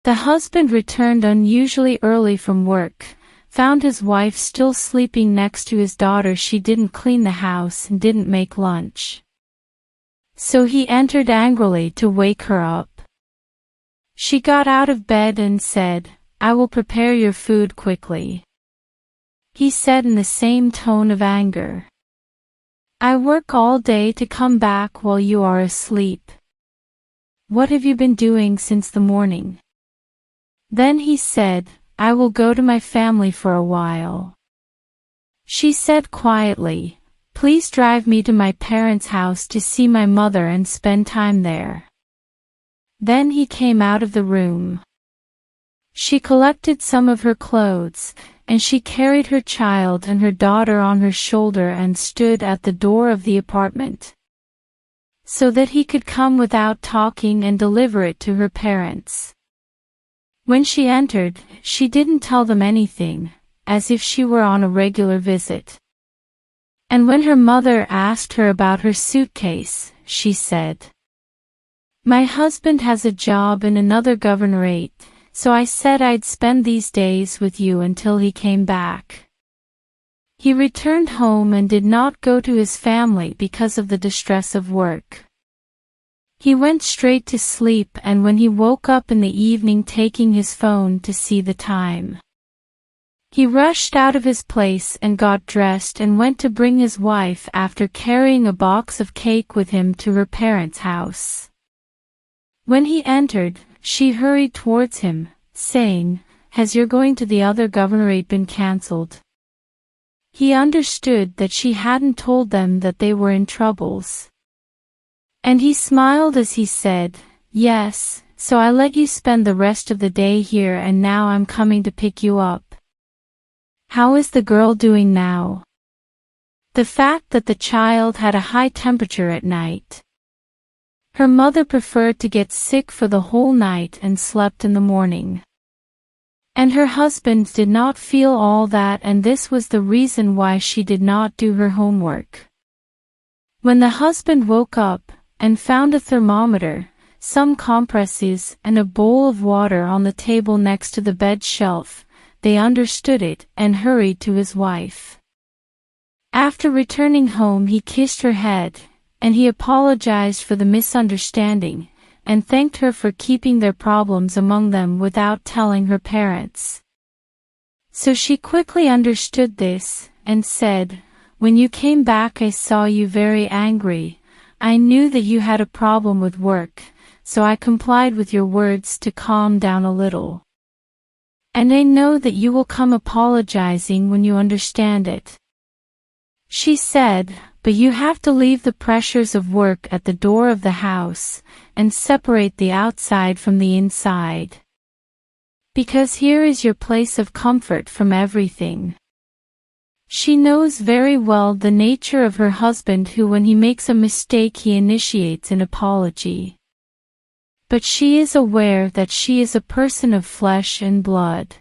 The husband returned unusually early from work, found his wife still sleeping next to his daughter. She didn't clean the house and didn't make lunch. So he entered angrily to wake her up. She got out of bed and said, "I will prepare your food quickly." He said in the same tone of anger, "I work all day to come back while you are asleep. What have you been doing since the morning?" Then he said, "I will go to my family for a while." She said quietly, "Please drive me to my parents' house to see my mother and spend time there." Then he came out of the room. She collected some of her clothes, and she carried her child and her daughter on her shoulder and stood at the door of the apartment, so that he could come without talking and deliver it to her parents. When she entered, she didn't tell them anything, as if she were on a regular visit. And when her mother asked her about her suitcase, she said, "My husband has a job in another governorate, so I said I'd spend these days with you until he came back." He returned home and did not go to his family because of the distress of work. He went straight to sleep, and when he woke up in the evening taking his phone to see the time, he rushed out of his place and got dressed and went to bring his wife after carrying a box of cake with him to her parents' house. When he entered, she hurried towards him, saying, "Has your going to the other governorate been cancelled?" He understood that she hadn't told them that they were in troubles. And he smiled as he said, "Yes, so I let you spend the rest of the day here and now I'm coming to pick you up." How is the girl doing now? The fact that the child had a high temperature at night. Her mother preferred to get sick for the whole night and slept in the morning. And her husband did not feel all that, and this was the reason why she did not do her homework. When the husband woke up and found a thermometer, some compresses, and a bowl of water on the table next to the bed shelf, they understood it and hurried to his wife. After returning home, he kissed her head, and he apologized for the misunderstanding, and thanked her for keeping their problems among them without telling her parents. So she quickly understood this, and said, "When you came back I saw you very angry. I knew that you had a problem with work, so I complied with your words to calm down a little. And I know that you will come apologizing when you understand it." She said, "But you have to leave the pressures of work at the door of the house, and separate the outside from the inside. Because here is your place of comfort from everything." She knows very well the nature of her husband, who when he makes a mistake he initiates an apology. But she is aware that she is a person of flesh and blood.